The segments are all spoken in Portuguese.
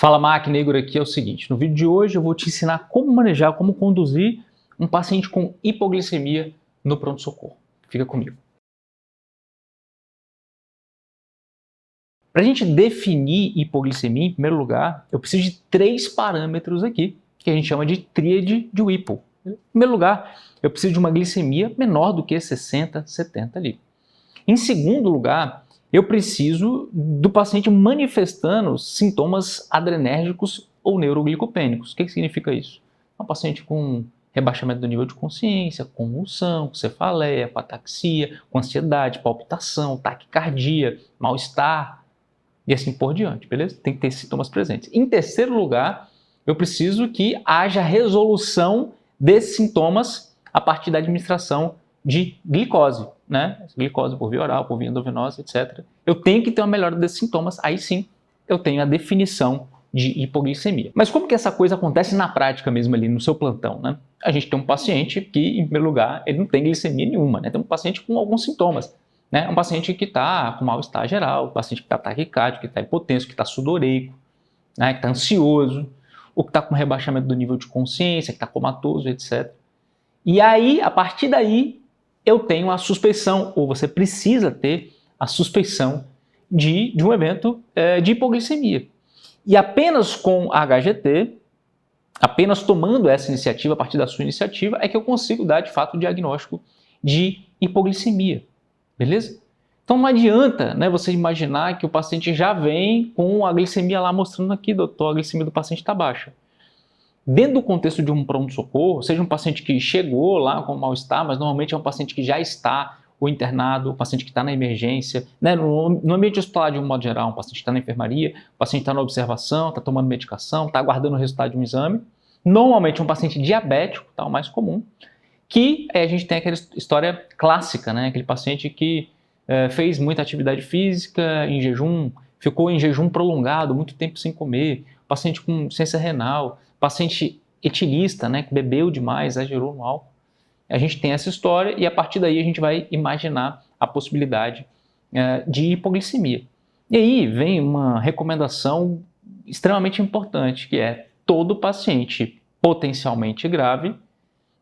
Fala máquina, Igor aqui é o seguinte, no vídeo de hoje eu vou te ensinar como manejar, como conduzir um paciente com hipoglicemia no pronto-socorro. Fica comigo. Para a gente definir hipoglicemia, em primeiro lugar, eu preciso de 3 parâmetros aqui, que a gente chama de tríade de Whipple. Em primeiro lugar, eu preciso de uma glicemia menor do que 60, 70 ali. Em segundo lugar, eu preciso do paciente manifestando sintomas adrenérgicos ou neuroglicopênicos. O que significa isso? É um paciente com rebaixamento do nível de consciência, convulsão, cefaleia, ataxia, com ansiedade, palpitação, taquicardia, mal-estar e assim por diante, beleza? Tem que ter sintomas presentes. Em terceiro lugar, eu preciso que haja resolução desses sintomas a partir da administração de glicose, né? Glicose por via oral, por via endovenosa, etc. Eu tenho que ter uma melhora desses sintomas, aí sim eu tenho a definição de hipoglicemia. Mas como que essa coisa acontece na prática mesmo ali no seu plantão, né? A gente tem um paciente que, em primeiro lugar, ele não tem glicemia nenhuma, né? Tem um paciente com alguns sintomas, né? Um paciente que está com mal-estar geral, um paciente que está taquicárdico, que está hipotenso, que está sudoreico, né? Que está ansioso, ou que está com rebaixamento do nível de consciência, que está comatoso, etc. E aí, a partir daí, eu tenho a suspeição, ou você precisa ter a suspeição de um evento de hipoglicemia. E apenas com a HGT, apenas tomando essa iniciativa, a partir da sua iniciativa, é que eu consigo dar, de fato, o diagnóstico de hipoglicemia. Beleza? Então não adianta, né, você imaginar que o paciente já vem com a glicemia lá mostrando aqui, doutor, a glicemia do paciente está baixa. Dentro do contexto de um pronto-socorro, seja um paciente que chegou lá com mal-estar, mas normalmente é um paciente que já está ou internado, um paciente que está na emergência, né? No ambiente hospitalar de um modo geral, um paciente que está na enfermaria, um paciente está na observação, está tomando medicação, está aguardando o resultado de um exame. Normalmente um paciente diabético, tá, o mais comum, que a gente tem aquela história clássica, né? Aquele paciente que fez muita atividade física em jejum, ficou em jejum prolongado, muito tempo sem comer, paciente com insuficiência renal, paciente etilista, né, que bebeu demais, exagerou no álcool. A gente tem essa história e a partir daí a gente vai imaginar a possibilidade de hipoglicemia. E aí vem uma recomendação extremamente importante, que é todo paciente potencialmente grave,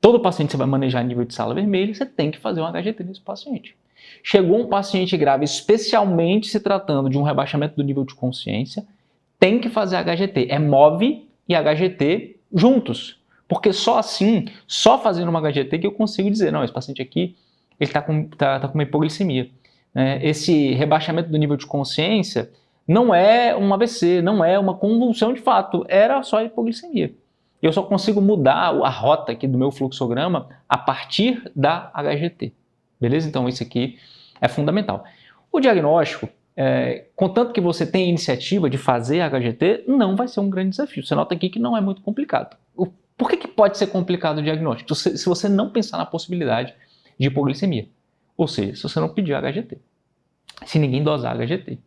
todo paciente que você vai manejar nível de sala vermelha, você tem que fazer um HGT nesse paciente. Chegou um paciente grave, especialmente se tratando de um rebaixamento do nível de consciência, tem que fazer HGT. É MOV e HGT juntos. Porque só assim, só fazendo uma HGT que eu consigo dizer, não, esse paciente aqui ele está com uma hipoglicemia. Esse rebaixamento do nível de consciência não é um AVC, não é uma convulsão de fato, era só hipoglicemia. Eu só consigo mudar a rota aqui do meu fluxograma a partir da HGT. Beleza? Então isso aqui é fundamental. O diagnóstico, contanto que você tenha a iniciativa de fazer a HGT, não vai ser um grande desafio. Você nota aqui que não é muito complicado. Por que pode ser complicado o diagnóstico? Se você não pensar na possibilidade de hipoglicemia. Ou seja, se você não pedir HGT. Se ninguém dosar HGT.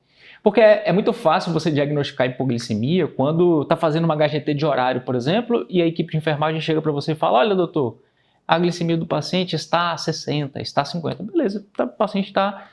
Porque é muito fácil você diagnosticar hipoglicemia quando está fazendo uma HGT de horário, por exemplo, e a equipe de enfermagem chega para você e fala, olha, doutor, a glicemia do paciente está a 60, está a 50. Beleza, o paciente está...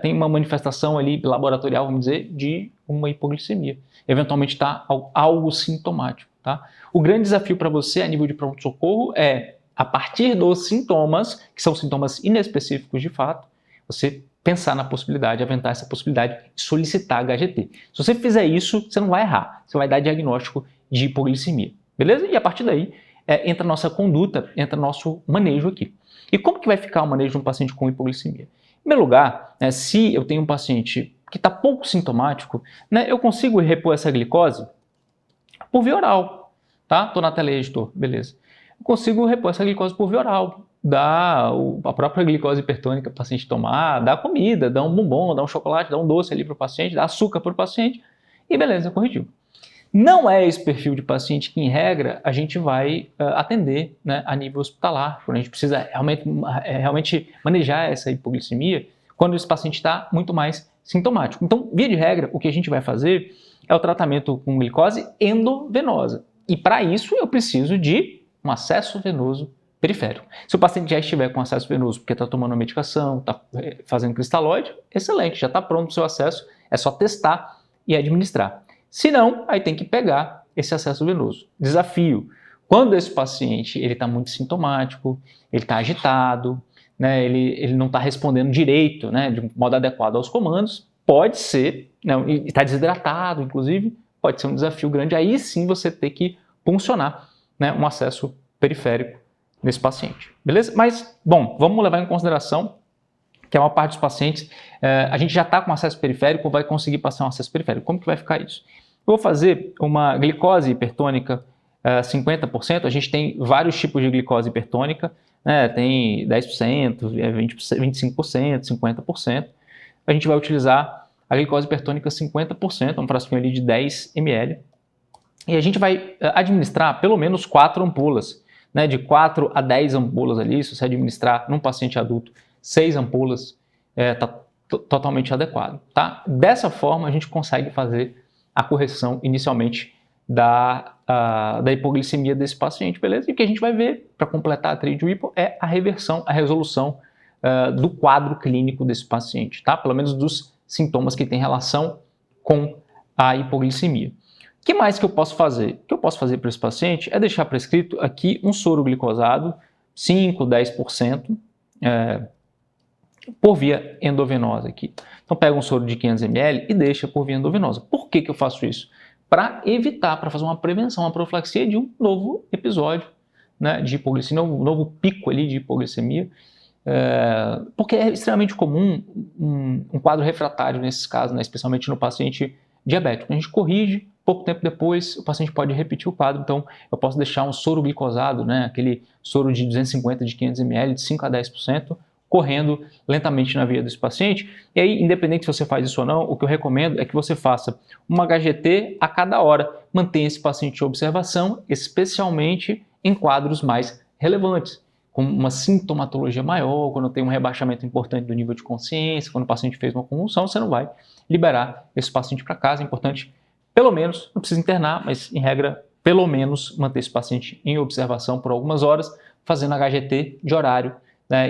tem uma manifestação ali laboratorial, vamos dizer, de uma hipoglicemia. Eventualmente está algo sintomático. Tá? O grande desafio para você a nível de pronto-socorro é, a partir dos sintomas, que são sintomas inespecíficos de fato, você pensar na possibilidade, aventar essa possibilidade e solicitar HGT. Se você fizer isso, você não vai errar. Você vai dar diagnóstico de hipoglicemia. Beleza? E a partir daí, entra a nossa conduta, entra nosso manejo aqui. E como que vai ficar o manejo de um paciente com hipoglicemia? Em primeiro lugar, se eu tenho um paciente que está pouco sintomático, eu consigo repor essa glicose por via oral. Tá? Estou na tela aí, editor. Beleza. Eu consigo repor essa glicose por via oral. Dá a própria glicose hipertônica para o paciente tomar, dá comida, dá um bombom, dá um chocolate, dá um doce ali para o paciente, dá açúcar para o paciente e beleza, corrigiu. Não é esse perfil de paciente que, em regra, a gente vai atender, né, a nível hospitalar, quando a gente precisa realmente manejar essa hipoglicemia, quando esse paciente está muito mais sintomático. Então, via de regra, o que a gente vai fazer é o tratamento com glicose endovenosa. E para isso eu preciso de um acesso venoso periférico. Se o paciente já estiver com acesso venoso porque está tomando medicação, está fazendo cristalóide, excelente, já está pronto o seu acesso, é só testar e administrar. Se não, aí tem que pegar esse acesso venoso. Desafio. Quando esse paciente está muito sintomático, ele está agitado, né, ele não está respondendo direito, né, de modo adequado aos comandos, pode ser, está desidratado, inclusive, pode ser um desafio grande. Aí sim você ter que puncionar, né, um acesso periférico nesse paciente. Beleza? Mas, bom, vamos levar em consideração que a maior parte dos pacientes, a gente já está com acesso periférico ou vai conseguir passar um acesso periférico. Como que vai ficar isso? Eu vou fazer uma glicose hipertônica 50%, a gente tem vários tipos de glicose hipertônica, né? Tem 10%, 20%, 25%, 50%. A gente vai utilizar a glicose hipertônica 50%, um frasquinho ali de 10 ml. E a gente vai administrar pelo menos 4 ampolas, né? De 4 a 10 ampolas ali. Se você administrar num paciente adulto 6 ampolas, está totalmente adequado. Tá? Dessa forma, a gente consegue fazer a correção inicialmente da hipoglicemia desse paciente, beleza? E o que a gente vai ver para completar a tríade de hipo é a reversão, a resolução do quadro clínico desse paciente, tá? Pelo menos dos sintomas que têm relação com a hipoglicemia. O que mais que eu posso fazer? O que eu posso fazer para esse paciente é deixar prescrito aqui um soro glicosado, 5, 10%, por via endovenosa aqui. Então pega um soro de 500 ml e deixa por via endovenosa. Por que eu faço isso? Para evitar, para fazer uma prevenção, uma profilaxia de um novo episódio, né, de hipoglicemia, um novo pico ali de hipoglicemia, porque é extremamente comum um quadro refratário nesses casos, né, especialmente no paciente diabético. A gente corrige, pouco tempo depois o paciente pode repetir o quadro, então eu posso deixar um soro glicosado, né, aquele soro de 250, de 500 ml, de 5 a 10%, correndo lentamente na veia desse paciente. E aí, independente se você faz isso ou não, o que eu recomendo é que você faça uma HGT a cada hora. Mantenha esse paciente em observação, especialmente em quadros mais relevantes, com uma sintomatologia maior, quando tem um rebaixamento importante do nível de consciência, quando o paciente fez uma convulsão, você não vai liberar esse paciente para casa. É importante, pelo menos, não precisa internar, mas em regra, pelo menos manter esse paciente em observação por algumas horas, fazendo HGT de horário, né,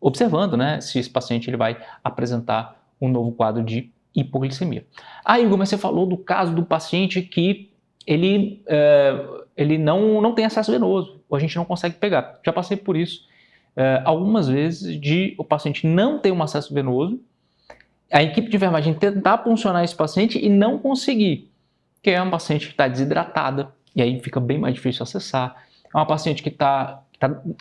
observando, né, se esse paciente ele vai apresentar um novo quadro de hipoglicemia. Igor, mas você falou do caso do paciente que ele não tem acesso venoso, ou a gente não consegue pegar. Já passei por isso algumas vezes, de o paciente não ter um acesso venoso, a equipe de enfermagem tentar puncionar esse paciente e não conseguir, que é um paciente que está desidratada, e aí fica bem mais difícil acessar. É uma paciente que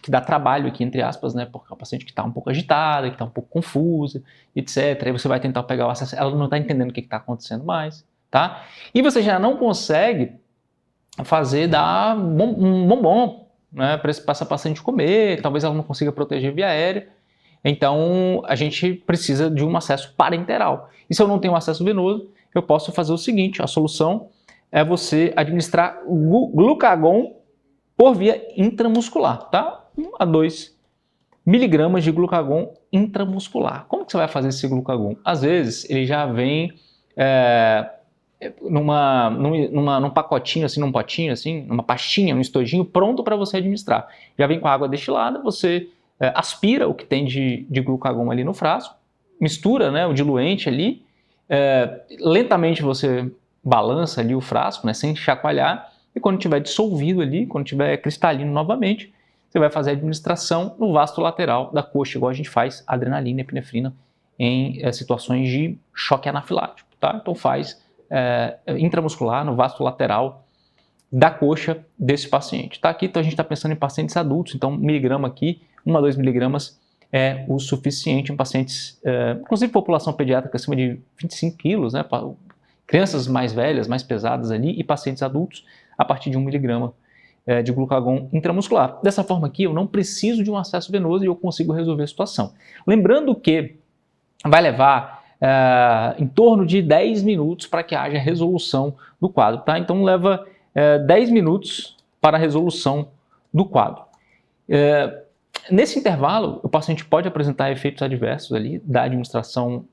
dá trabalho aqui, entre aspas, né? Porque é uma paciente que está um pouco agitada, que está um pouco confusa, etc. Aí você vai tentar pegar o acesso, ela não está entendendo o que está acontecendo mais, tá? E você já não consegue dar um bombom, né? Para essa paciente comer, talvez ela não consiga proteger via aérea. Então, a gente precisa de um acesso parenteral. E se eu não tenho acesso venoso, eu posso fazer o seguinte, a solução é você administrar glucagon por via intramuscular, tá? 1 a 2 miligramas de glucagon intramuscular. Como que você vai fazer esse glucagon? Às vezes, ele já vem num pacotinho, assim, num potinho, assim, numa pastinha, num estojinho, pronto para você administrar. Já vem com água destilada, você aspira o que tem de glucagon ali no frasco, mistura, né, o diluente ali, lentamente você balança ali o frasco, né, sem chacoalhar, e quando tiver dissolvido ali, quando tiver cristalino novamente, você vai fazer a administração no vasto lateral da coxa, igual a gente faz adrenalina e epinefrina em situações de choque anafilático, tá? Então faz intramuscular no vasto lateral da coxa desse paciente, tá? Aqui então a gente está pensando em pacientes adultos, então miligrama aqui, 1 a 2 miligramas é o suficiente em pacientes, inclusive população pediátrica acima de 25 quilos, né? Crianças mais velhas, mais pesadas ali, e pacientes adultos a partir de 1 miligrama de glucagon intramuscular. Dessa forma aqui, eu não preciso de um acesso venoso e eu consigo resolver a situação. Lembrando que vai levar em torno de 10 minutos para que haja resolução do quadro, tá? Então leva 10 minutos para a resolução do quadro. Nesse intervalo, o paciente pode apresentar efeitos adversos ali da administração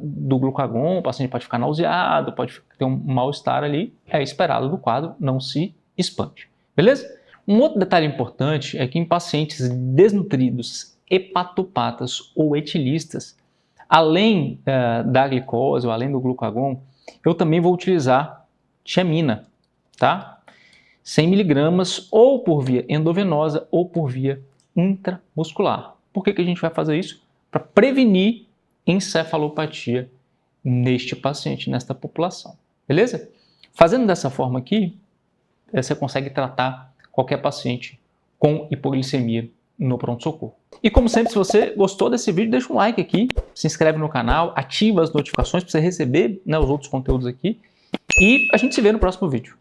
do glucagon, o paciente pode ficar nauseado, pode ter um mal-estar ali, é esperado do quadro, não se espante. Beleza? Um outro detalhe importante é que em pacientes desnutridos, hepatopatas ou etilistas, além da glicose ou além do glucagon, eu também vou utilizar tiamina, tá? 100 miligramas ou por via endovenosa ou por via intramuscular. Por que a gente vai fazer isso? Para prevenir encefalopatia neste paciente, nesta população. Beleza? Fazendo dessa forma aqui, você consegue tratar qualquer paciente com hipoglicemia no pronto-socorro. E como sempre, se você gostou desse vídeo, deixa um like aqui, se inscreve no canal, ativa as notificações para você receber, né, os outros conteúdos aqui. E a gente se vê no próximo vídeo.